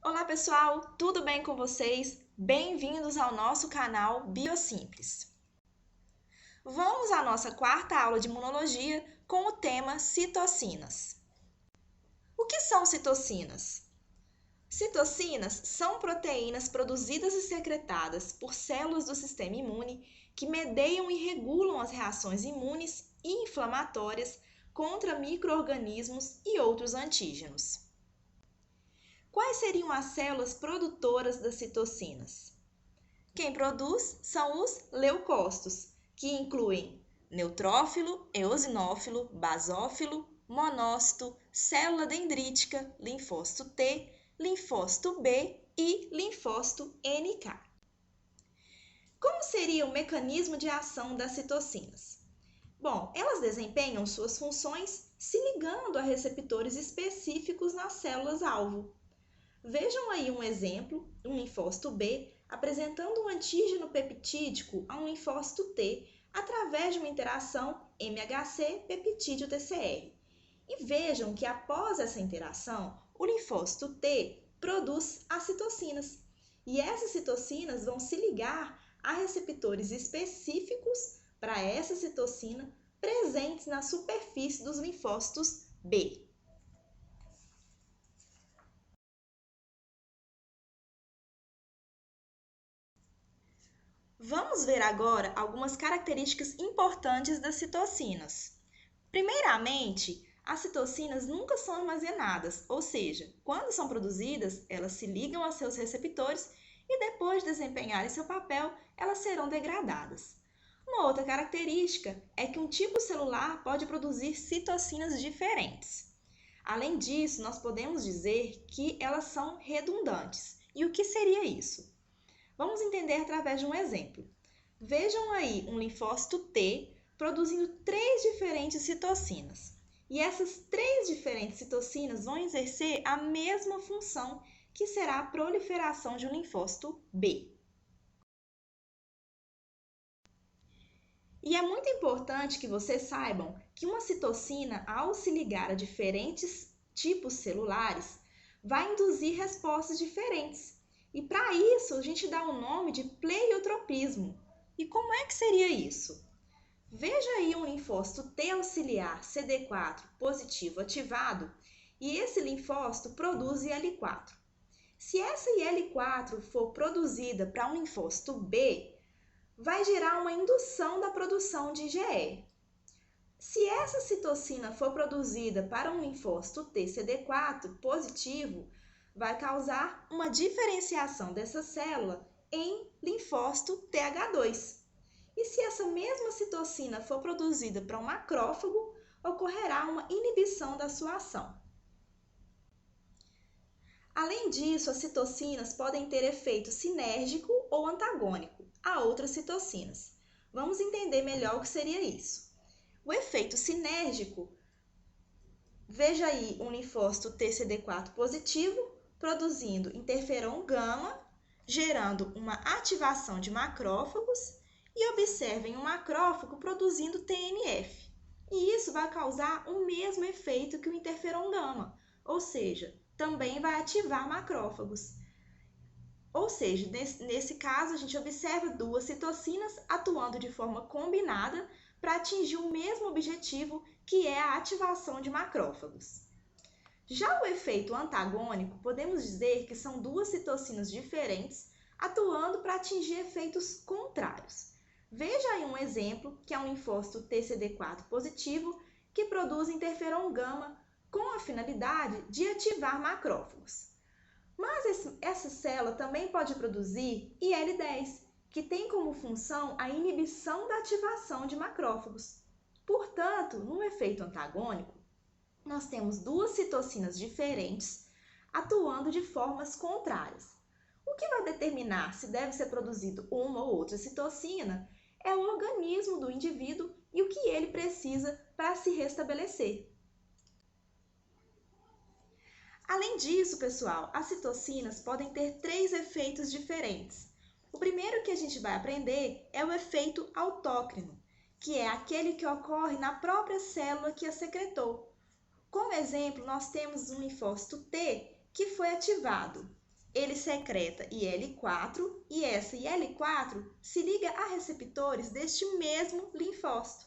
Olá pessoal, tudo bem com vocês? Bem-vindos ao nosso canal Biosimples. Vamos à nossa quarta aula de imunologia com o tema citocinas. O que são citocinas? Citocinas são proteínas produzidas e secretadas por células do sistema imune que medeiam e regulam as reações imunes e inflamatórias contra micro-organismos e outros antígenos. Quais seriam as células produtoras das citocinas? Quem produz são os leucócitos, que incluem neutrófilo, eosinófilo, basófilo, monócito, célula dendrítica, linfócito T, linfócito B e linfócito NK. Como seria o mecanismo de ação das citocinas? Bom, elas desempenham suas funções se ligando a receptores específicos nas células-alvo. Vejam aí um exemplo, um linfócito B, apresentando um antígeno peptídico a um linfócito T através de uma interação MHC-peptídeo-TCR. E vejam que após essa interação, o linfócito T produz as citocinas. E essas citocinas vão se ligar a receptores específicos para essa citocina presentes na superfície dos linfócitos B. Vamos ver agora algumas características importantes das citocinas. Primeiramente, as citocinas nunca são armazenadas, ou seja, quando são produzidas, elas se ligam a seus receptores e depois de desempenharem seu papel, elas serão degradadas. Uma outra característica é que um tipo celular pode produzir citocinas diferentes. Além disso, nós podemos dizer que elas são redundantes. E o que seria isso? Vamos entender através de um exemplo. Vejam aí um linfócito T produzindo 3 diferentes citocinas. E essas 3 diferentes citocinas vão exercer a mesma função, que será a proliferação de um linfócito B. E é muito importante que vocês saibam que uma citocina, ao se ligar a diferentes tipos celulares, vai induzir respostas diferentes. E para isso, a gente dá o nome de pleiotropismo. E como é que seria isso? Veja aí um linfócito T auxiliar CD4 positivo ativado e esse linfócito produz IL-4. Se essa IL-4 for produzida para um linfócito B, vai gerar uma indução da produção de IgE. Se essa citocina for produzida para um linfócito T CD4 positivo, vai causar uma diferenciação dessa célula em linfócito TH2. E se essa mesma citocina for produzida para um macrófago, ocorrerá uma inibição da sua ação. Além disso, as citocinas podem ter efeito sinérgico ou antagônico a outras citocinas. Vamos entender melhor o que seria isso. O efeito sinérgico, veja aí um linfócito TCD4 positivo, produzindo interferon gama, gerando uma ativação de macrófagos e observem um macrófago produzindo TNF. E isso vai causar o mesmo efeito que o interferon gama, ou seja, também vai ativar macrófagos. Ou seja, nesse caso, a gente observa 2 citocinas atuando de forma combinada para atingir o mesmo objetivo, que é a ativação de macrófagos. Já o efeito antagônico, podemos dizer que são 2 citocinas diferentes atuando para atingir efeitos contrários. Veja aí um exemplo, que é um linfócito TCD4 positivo, que produz interferon gama com a finalidade de ativar macrófagos. Mas essa célula também pode produzir IL-10, que tem como função a inibição da ativação de macrófagos. Portanto, no efeito antagônico, nós temos 2 citocinas diferentes atuando de formas contrárias. O que vai determinar se deve ser produzido uma ou outra citocina é o organismo do indivíduo e o que ele precisa para se restabelecer. Além disso, pessoal, as citocinas podem ter 3 efeitos diferentes. O primeiro que a gente vai aprender é o efeito autócrino, que é aquele que ocorre na própria célula que a secretou. Como exemplo, nós temos um linfócito T que foi ativado. ele secreta IL-4 e essa IL-4 se liga a receptores deste mesmo linfócito.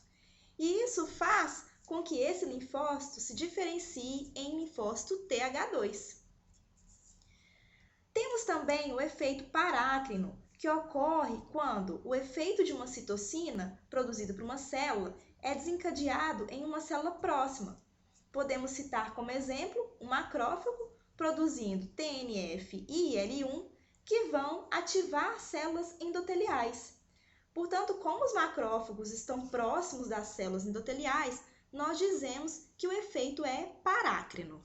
E isso faz com que esse linfócito se diferencie em linfócito TH2. Temos também o efeito parácrino, que ocorre quando o efeito de uma citocina produzido por uma célula é desencadeado em uma célula próxima. Podemos citar como exemplo um macrófago produzindo TNF e IL-1 que vão ativar células endoteliais. Portanto, como os macrófagos estão próximos das células endoteliais, nós dizemos que o efeito é parácrino.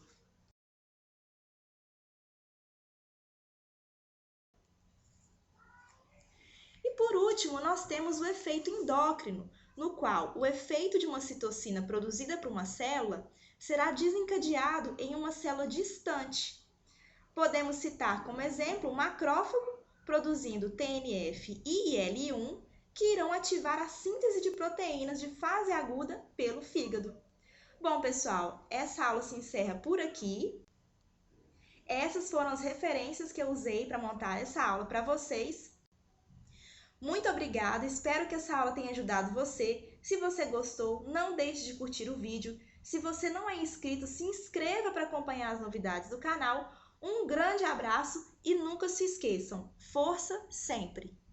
E por último, nós temos o efeito endócrino, no qual o efeito de uma citocina produzida por uma célula será desencadeado em uma célula distante. Podemos citar como exemplo o macrófago produzindo TNF e IL-1 que irão ativar a síntese de proteínas de fase aguda pelo fígado. Bom, pessoal, essa aula se encerra por aqui. Essas foram as referências que eu usei para montar essa aula para vocês. Muito obrigada, espero que essa aula tenha ajudado você. Se você gostou, não deixe de curtir o vídeo. Se você não é inscrito, se inscreva para acompanhar as novidades do canal. Um grande abraço e nunca se esqueçam, força sempre!